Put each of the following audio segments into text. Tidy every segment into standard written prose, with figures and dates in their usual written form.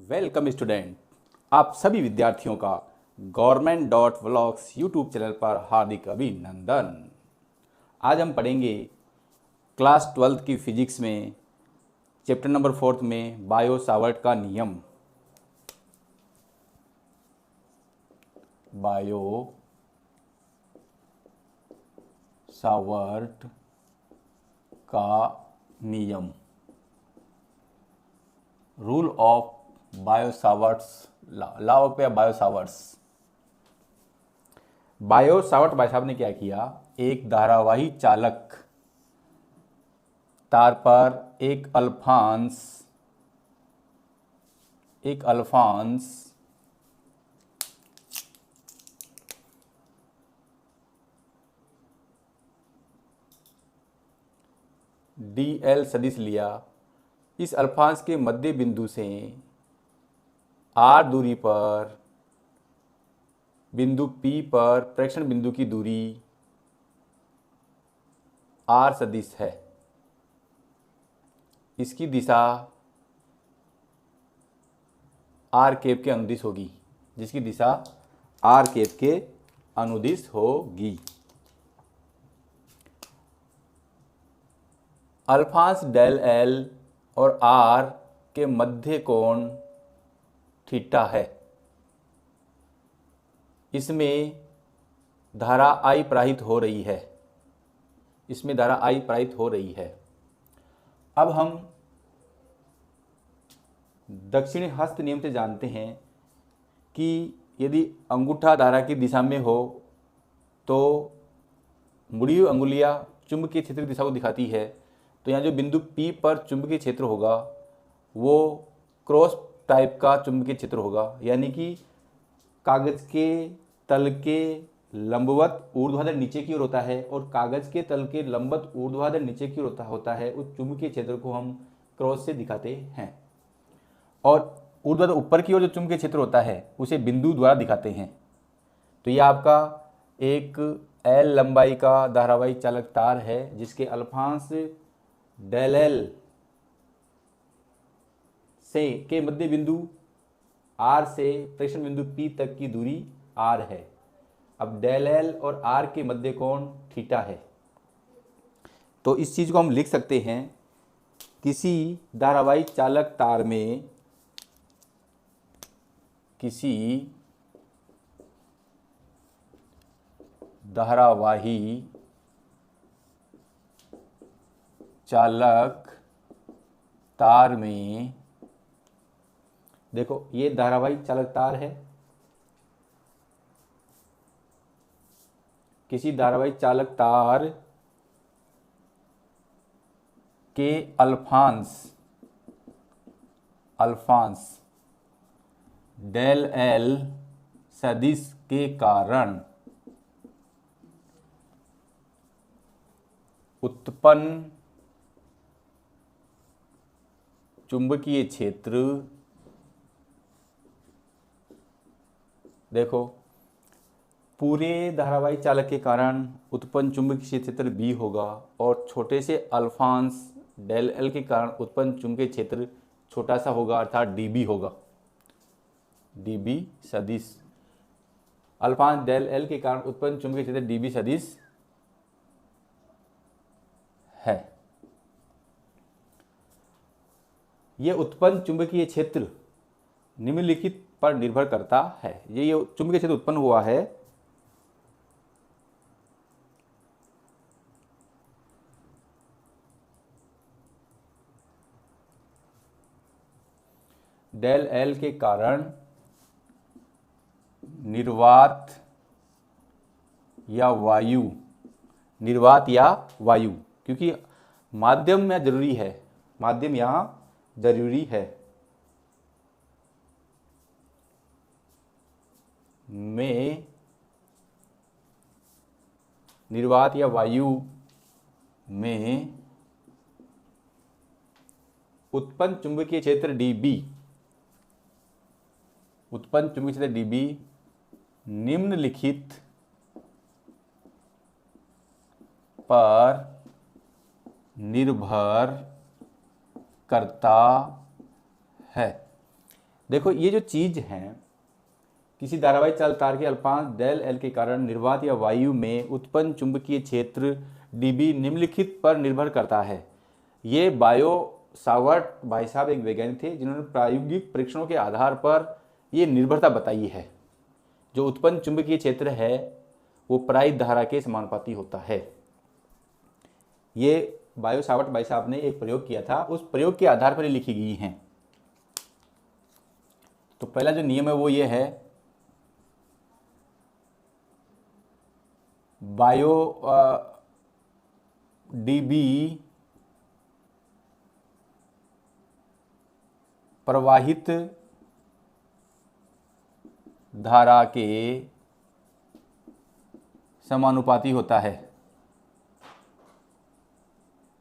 Welcome student, आप सभी विद्यार्थियों का गवर्नमेंट.व्लॉग्स यूट्यूब चैनल पर हार्दिक अभिनंदन। आज हम पढ़ेंगे क्लास 12th की फिजिक्स में चैप्टर नंबर 4 में बायो सावर्ट का नियम। बायो सावर्ट का नियम, rule of Biot Savart's law of Biot Savart's. Biot Savart भाई साहब ने क्या किया, एक धारावाही चालक तार पर एक अल्फांस dl सदिश लिया। इस अल्फांस के मध्य बिंदु से r दूरी पर बिंदु P पर प्रेक्षण बिंदु की दूरी r सदिश है। इसकी दिशा r कैप के अनुदिश होगी, जिसकी दिशा r कैप के अनुदिश होगी। अल्फांस डेल एल और r के मध्य कोण थीटा है। इसमें धारा I प्रवाहित हो रही है। अब हम दक्षिणी हस्त नियम से जानते हैं कि यदि अंगूठा धारा की दिशा में हो तो मुड़ी हुई अंगुलियां चुंबकीय क्षेत्र की दिशा को दिखाती है। तो यहाँ जो बिंदु P पर चुंबकीय क्षेत्र होगा वो क्रॉस टाइप का चुंबकीय क्षेत्र होगा, यानी कि कागज के तल के लंबवत ऊर्ध्वाधर नीचे की ओर होता है और कागज के तल के लंबवत ऊर्ध्वाधर नीचे की ओर होता है। उस चुंबकीय क्षेत्र को हम क्रॉस से दिखाते हैं और ऊर्ध्वाधर ऊपर की ओर जो चुंबकीय क्षेत्र होता है उसे बिंदु द्वारा दिखाते हैं। तो यह आपका एक L लंबाई का धारावाही चालक तार है जिसके अल्फांस डेल एल से के मध्य बिंदु R से प्रेक्षण बिंदु P तक की दूरी R है। अब डेल एल और R के मध्य कोण थीटा है। तो इस चीज को हम लिख सकते हैं, किसी धारावाही चालक तार में देखो ये धारावाही चालक तार है। किसी धारावाही चालक तार के अल्फांस डेल एल सदिश के कारण उत्पन्न चुंबकीय क्षेत्र, देखो पूरे धारावाही चालक के कारण उत्पन्न चुंबकीय क्षेत्र B होगा और छोटे से अल्फांस डेल एल के कारण उत्पन्न चुंबकीय क्षेत्र छोटा सा होगा, अर्थात dB होगा। dB सदिश अल्फांस डेल एल के कारण उत्पन्न चुंबकीय क्षेत्र dB सदिश है। यह उत्पन्न चुंबकीय क्षेत्र निम्नलिखित पर निर्भर करता है। ये चुंबकीय क्षेत्र उत्पन्न हुआ है डेल एल के कारण निर्वात या वायु, क्योंकि माध्यम यहाँ जरूरी है, में निर्वात या वायु में उत्पन्न चुंबकीय क्षेत्र dB निम्नलिखित पर निर्भर करता है। देखो ये जो चीज़ है, किसी धारावाही चाल तार के अल्पांश डेल एल के कारण निर्वात या वायु में उत्पन्न चुंबकीय क्षेत्र डीबी निम्नलिखित पर निर्भर करता है। ये बायो सावर्ट भाई साहब एक वैज्ञानिक थे जिन्होंने प्रायोगिक परीक्षणों के आधार पर ये निर्भरता बताई है। जो उत्पन्न चुंबकीय क्षेत्र है वो प्रायिक धारा के समानुपाती होता है। ये बायो सावर्ट भाई साहब ने एक प्रयोग किया था, उस प्रयोग के आधार पर ये लिखी गई हैं। तो पहला जो नियम है वो ये है, बायो डीबी प्रवाहित धारा के समानुपाती होता है।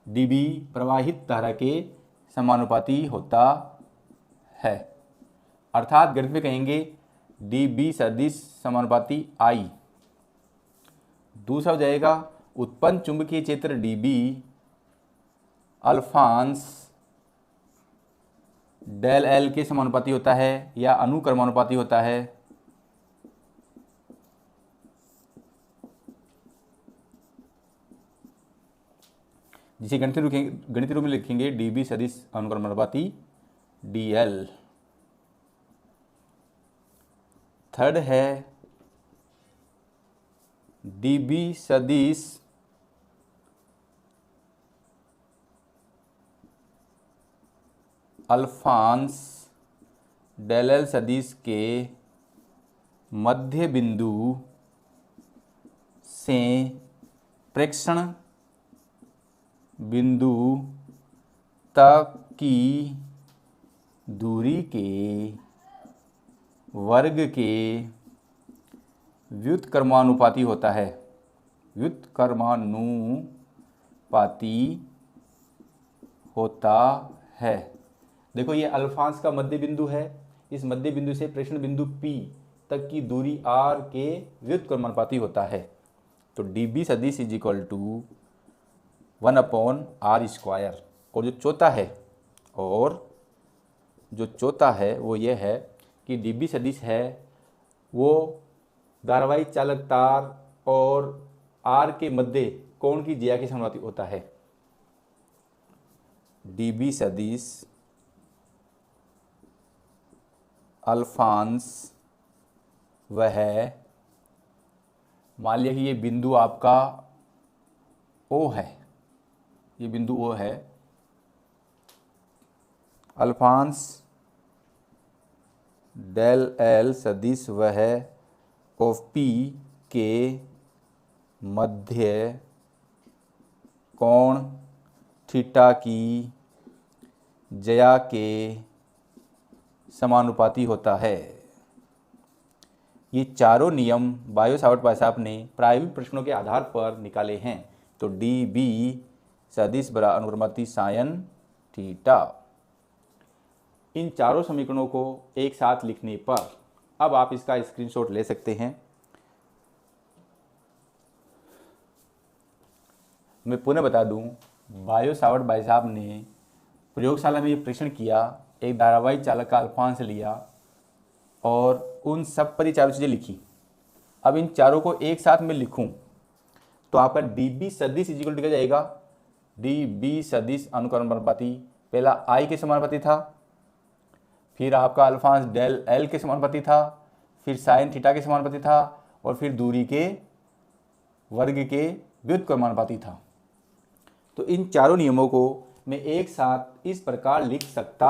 डीबी प्रवाहित धारा के समानुपाती होता है, अर्थात गणित में कहेंगे डीबी सदिश समानुपाती आई। दूसरा हो जाएगा उत्पन्न चुंबकीय क्षेत्र डीबी अल्फांश डेल एल के समानुपाती होता है या अनुक्रमानुपाती होता है। जिसे गणितीय रूप में लिखेंगे डीबी सदिश अनुक्रमानुपाती डीएल। थर्ड है डीबी सदिश अल्फांश डेल एल सदिश के मध्य बिंदु से प्रेक्षण बिंदु तक की दूरी के वर्ग के व्युत्क्रमानुपाती होता है। व्युत्क्रमानुपाती होता है। देखो ये अल्फांश का मध्य बिंदु है, इस मध्य बिंदु से प्रेक्षण बिंदु P तक की दूरी r के व्युत्क्रमानुपाती होता है। तो dB सदिश इज इक्वल टू 1/r²। और जो चौथा है वो ये है कि dB सदिश है वो धारावाही चालक तार और r के मध्य कोण की ज्या के समानुपाती होता है। dB सदिश अल्फांश वह मान लिया कि ये बिंदु आपका O है, ये बिंदु O है। अल्फांश डेल एल सदिश वह ऑफ P के मध्य कोण थीटा की ज्या के समानुपाती होता है। ये चारों नियम बायो सावर्ट भाई साहब ने प्रायोगिक प्रश्नों के आधार पर निकाले हैं। तो dB सदिश बराबर अनुक्रमानुपाती साइन थीटा। इन चारों समीकरणों को एक साथ लिखने पर अब आप इसका स्क्रीनशॉट ले सकते हैं। मैं पुनः बता दूं, बायो सावर्ट भाई साहब ने प्रयोगशाला में ये परीक्षण किया, एक धारावाही चालक का अल्फांश लिया और उन सब पर ये चारों चीज़ें लिखी। अब इन चारों को एक साथ में लिखूं तो आपका dB सदिश इज इक्वल टू क्या जाएगा, dB सदिश अनुक्रमानुपाती पहला I के समानुपाती था, फिर आपका अल्फांश डेल एल के समानुपाती था, फिर साइन थीटा के समानुपाती था और फिर दूरी के वर्ग के व्युत्क्रमानुपाती था। तो इन चारों नियमों को मैं एक साथ इस प्रकार लिख सकता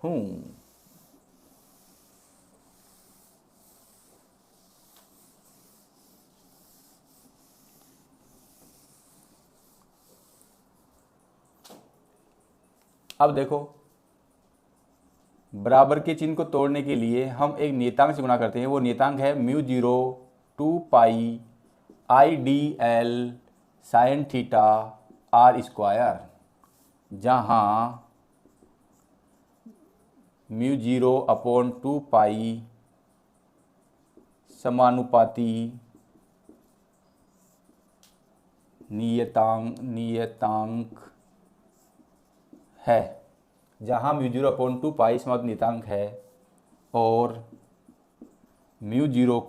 हूं। अब देखो, बराबर के चिन्ह को तोड़ने के लिए हम एक नियतांक से गुणा करते हैं। वो नियतांक है μ0 2π IDL साइन थीटा r², जहाँ μ0/2π समानुपाती नियतांक है, जहाँ μ0/2π समानुपाती नियतांक है और म्यू जीरो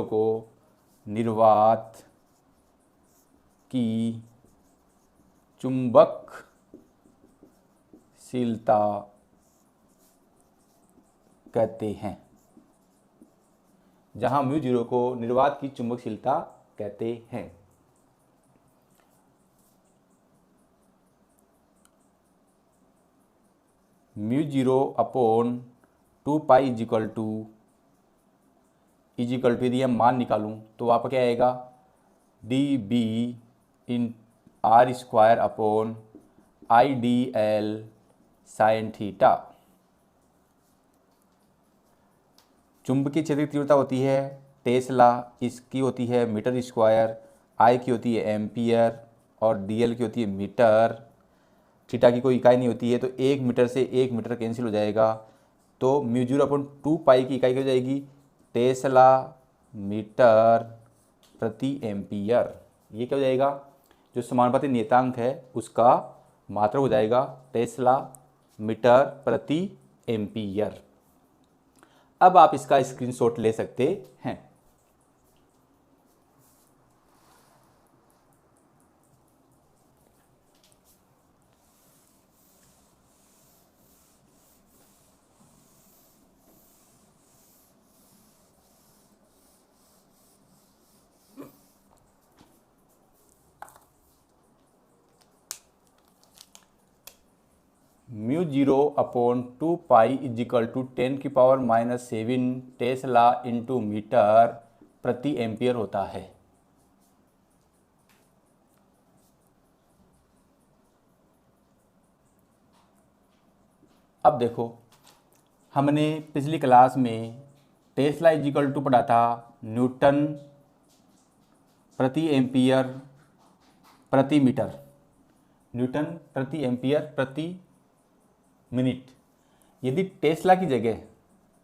को निर्वात की चुंबकशीलता कहते हैं। जहां म्यू जीरो को निर्वात की चुंबकशीलता कहते हैं। Mu zero upon 2 pi is equal to यदि हम मान निकालूं तो आपका क्या आएगा, D B in R square upon I D L sine theta. चुंबकीय क्षेत्र की तीव्रता होती है टेस्ला, इसकी होती है मीटर स्क्वायर, आई की होती है एम्पियर और डी एल की होती है मीटर। थीटा की कोई इकाई नहीं होती है, तो 1 मीटर से 1 मीटर कैंसिल हो जाएगा। तो म्यू जीरो अपॉन 2 पाई की इकाई क्या हो जाएगी, टेस्ला मीटर प्रति एम्पियर। ये क्या हो जाएगा, जो समानुपाती नियतांक है उसका मात्रक हो जाएगा टेस्ला मीटर प्रति एम्पियर। अब आप इसका स्क्रीनशॉट ले सकते हैं। Mu zero upon 2 pi is equal to 10⁻⁻7 tesla into metre प्रति एम्पियर होता है। अब देखो, हमने पिछली क्लास में टेस्ला इजिकल टू पढ़ा था न्यूटन प्रति एम्पियर प्रति मीटर, न्यूटन प्रति एम्पियर प्रति मिनट। यदि टेस्ला की जगह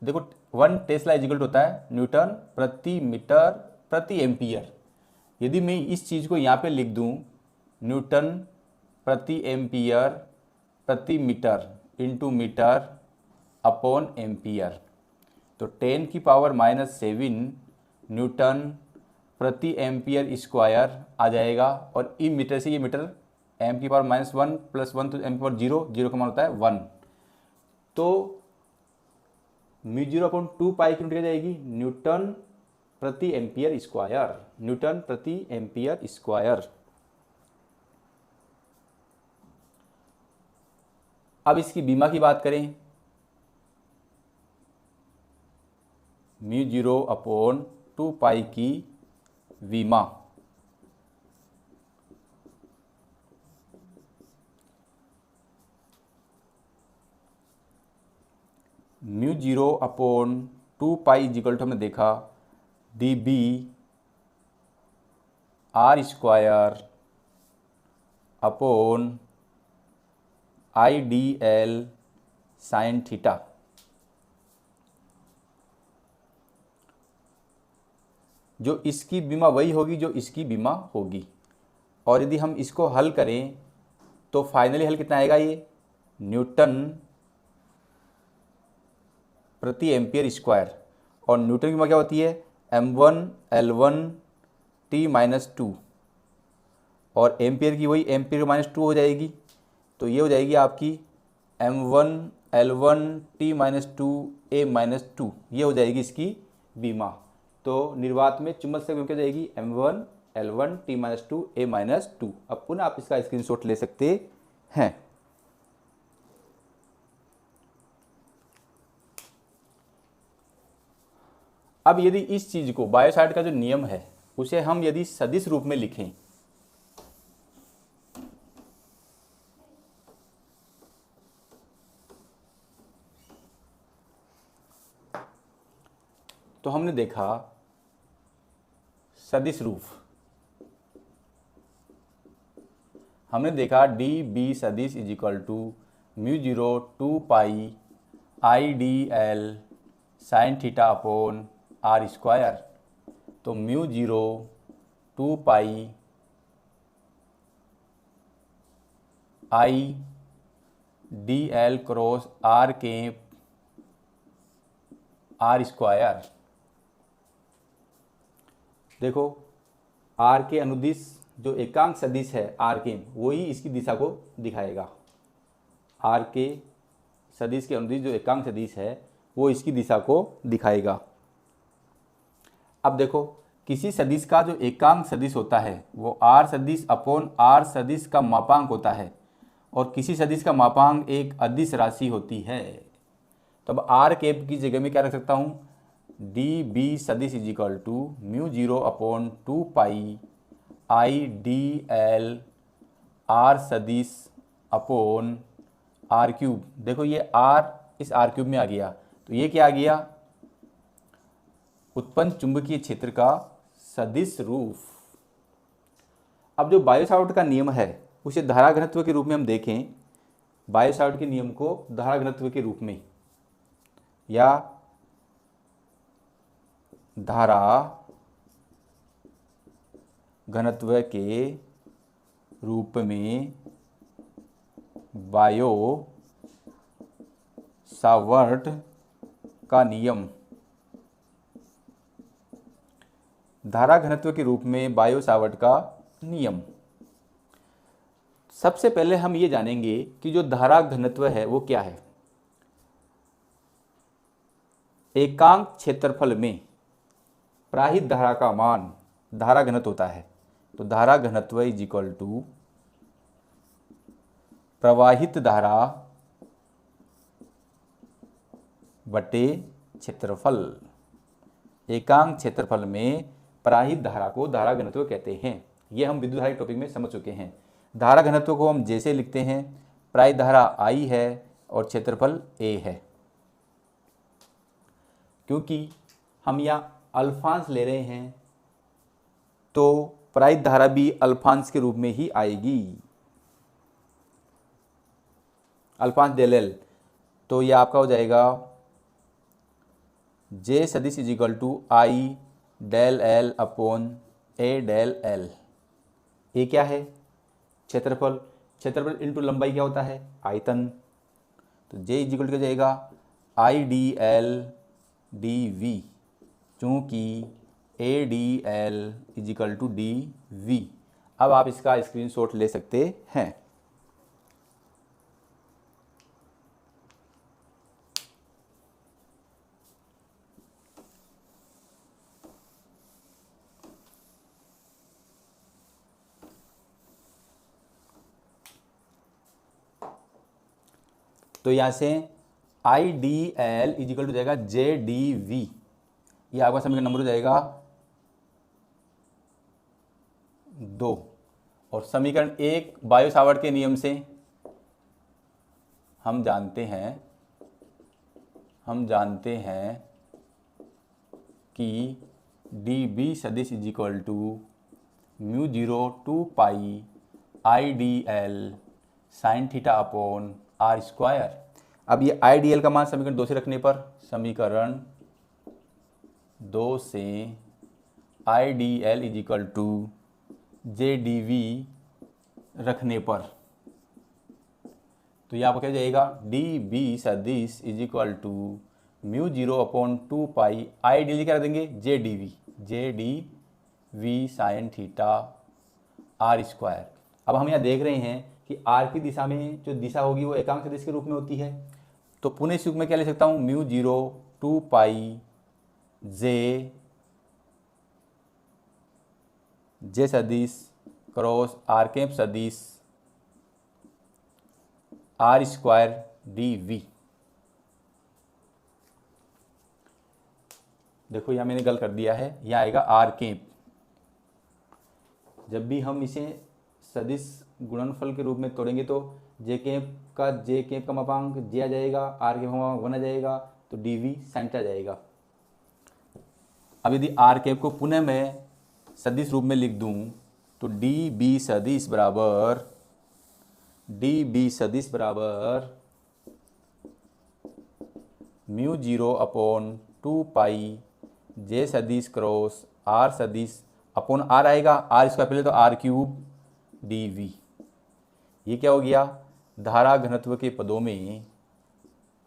देखो 1 टेस्ला इजिकल टू होता है न्यूटन प्रति मीटर प्रति एम्पियर। यदि मैं इस चीज़ को यहाँ पे लिख दूँ न्यूटन प्रति एम्पियर प्रति metre into metre upon ampere, तो 10⁻⁻7 न्यूटन प्रति एम्पियर स्क्वायर आ जाएगा। और ई मीटर से ये मीटर m⁻⁻1 + 1 तो m⁻0, 0 का मान होता है 1। तो म्यू जीरो अपॉन 2 पाई की यूनिट क्या जाएगी, न्यूटन प्रति एम्पियर स्क्वायर, न्यूटन प्रति एम्पियर स्क्वायर। अब इसकी बीमा की बात करें, म्यू जीरो अपॉन 2 पाई की बीमा mu zero upon 2 pi is equal to हमने देखा D B R square upon I D L sine theta. जो इसकी बीमा वही होगी जो इसकी बीमा होगी। और यदि हम इसको हल करें तो फाइनली हल कितना आएगा, ये न्यूटन प्रति एम्पियर स्क्वायर। और न्यूटन की बीमा क्या होती है, m1 L1 T-2 और एम्पियर की वही एम्पियर -2 हो जाएगी। तो ये हो जाएगी आपकी m1 L1 T-2 A-2, ये हो जाएगी इसकी बीमा। तो निर्वात में चुंबक से क्या जाएगी m1 L1 T-2 A-2। अब पुनः आप इसका स्क्रीनशॉट ले सकते हैं। अब यदि इस चीज को बायो सावर्ट का जो नियम है उसे हम यदि सदिश रूप में लिखें तो हमने देखा सदिश रूप, हमने देखा डी बी सदिश is equal to mu zero 2 pi I D L sine theta upon are square. तो mu zero 2 pi I D l cross r cap r square. देखो आर के अनुदिश जो एकांक सदिश है आर के, वही इसकी दिशा को दिखाएगा। आर के सदिश के अनुदिश जो एकांक सदिश है वो इसकी दिशा को दिखाएगा। अब देखो किसी सदिश का जो एकांक सदिश होता है वो आर सदिश अपॉन आर सदिश का मापांक होता है, और किसी सदिश का मापांक एक अदिश राशि होती है। तो अब आर कैप की जगह में क्या रख सकता हूँ, डी बी सदिश is equal to mu 0/2 I D L R सदिश अपॉन आर क्यूब। देखो ये आर इस आर क्यूब में आ गया, तो ये क्या आ गया, उत्पन्न चुंबकीय क्षेत्र का सदिश रूप। अब जो बायो सावर्ट का नियम है उसे धारा घनत्व के रूप में हम देखें, बायो सावर्ट के नियम को धारा घनत्व के रूप में या धारा घनत्व के रूप में बायो सावर्ट का नियम, धारा घनत्व के रूप में बायो सावर्ट का नियम। सबसे पहले हम ये जानेंगे कि जो धारा घनत्व है वो क्या है। एकांक क्षेत्रफल में प्राहित धारा का मान धारा घनत्व होता है। तो धारा घनत्व इज इक्वल टू प्रवाहित धारा बटे क्षेत्रफल। एकांक क्षेत्रफल में प्राहित धारा को धारा घनत्व कहते हैं। ये हम विद्युत धारा टॉपिक में समझ चुके हैं। धारा घनत्व को हम जैसे लिखते हैं, प्राहित धारा I है और क्षेत्रफल A है। क्योंकि हम यहाँ अल्फांश ले रहे हैं तो प्राहित धारा भी अल्फांश के रूप में ही आएगी, अल्फांश डेल एल। तो ये आपका हो जाएगा J सदिश is equal to I del L upon A del L. ये क्या है, क्षेत्रफल। क्षेत्रफल इंटू लंबाई क्या होता है, आयतन। तो J इज इक्वल टू क्या जाएगा, I D l d V, चूँकि A d L is equal to d V. अब आप इसका स्क्रीनशॉट ले सकते हैं। तो यहाँ से I D L is equal to जाएगा जे डी वी। ये आपका समीकरण नंबर हो जाएगा 2। और समीकरण 1 बायो सावर्ट के नियम से हम जानते हैं कि डी बी सदिश is equal to mu 0/2 I D L sine theta upon are square. अब ये आई डी एल का मान समीकरण 2 से रखने पर, समीकरण 2 से I D L is equal to J d V रखने पर, तो ये आपको क्या जाएगा, डी बी सदिश is equal to mu 0/2 I D l क्या रख देंगे, J d V sine theta r square. अब हम यहाँ देख रहे हैं कि आर की दिशा में जो दिशा होगी वो एकांक सदिश के रूप में होती है। तो पुनः इस युग में क्या ले सकता हूँ, म्यू 0/2 जे सदिश क्रॉस आर कैप सदिश आर स्क्वायर डी वी। देखो यहाँ मैंने गलत कर दिया है, यहाँ आएगा आर कैप। जब भी हम इसे सदिश गुणनफल के रूप में तोड़ेंगे तो जे कैप का मापांक जे आ जाएगा, आर कैप का मापांक 1 आ जाएगा, तो डी वी साइन आ जाएगा। अब यदि आर कैप को पुनः मैं सदिश रूप में लिख दूं तो डी बी सदिश बराबर म्यू 0/2 जे सदिश क्रॉस आर सदिश अपॉन आर आएगा, आर स्क्वायर पहले तो आर क्यूब डी वी। ये क्या हो गया, धारा घनत्व के पदों में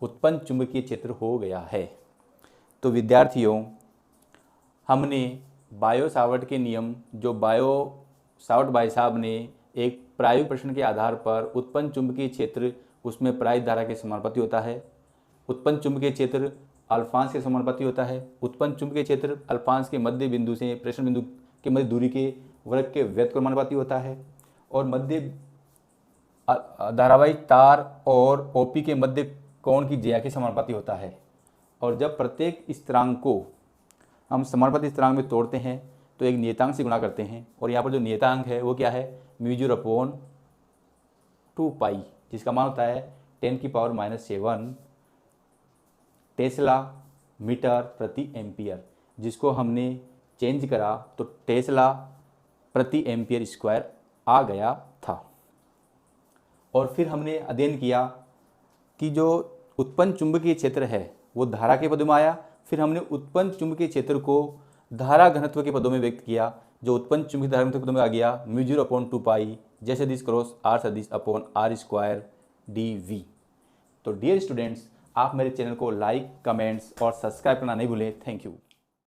उत्पन्न चुंबकीय क्षेत्र हो गया है। तो विद्यार्थियों, हमने बायो सावर्ट के नियम, जो बायो सावर्ट भाई साहब ने एक प्रायोगिक प्रश्न के आधार पर उत्पन्न चुंबकीय क्षेत्र, उसमें प्रायिक धारा के समानुपाती होता है। उत्पन्न चुंबकीय क्षेत्र अल्फांश के समानुपाती होता है। उत्पन्न चुंबकीय क्षेत्र अल्फांश के मध्य बिंदु से प्रेषण बिंदु के मध्य दूरी के वर्ग के व्यक्त समानुपाती होता है। और मध्य धारावाही तार और ओपी के मध्य कोण की ज्या के समानुपाती होता है। और जब प्रत्येक स्थिरांक को हम समानुपाती स्थिरांक में तोड़ते हैं तो एक नियतांक से गुणा करते हैं, और यहाँ पर जो नियतांक है वो क्या है, μ0/2π, जिसका मान होता है 10⁻⁻7 टेस्ला मीटर प्रति एम्पियर, जिसको हमने चेंज करा तो टेस्ला प्रति एम्पियर स्क्वायर आ गया था। और फिर हमने अध्ययन किया कि जो उत्पन्न चुंबकीय क्षेत्र है वो धारा के पदों में आया। फिर हमने उत्पन्न चुंबकीय क्षेत्र को धारा घनत्व के पदों में व्यक्त किया, जो उत्पन्न चुंबकीय धारा घनत्व के पदों में आ गया μ0/2π जैसे दिस क्रॉस r सदिश अपॉन r² dv। तो डियर स्टूडेंट्स, आप मेरे चैनल को लाइक, कमेंट्स और सब्सक्राइब करना नहीं भूलें। Thank you.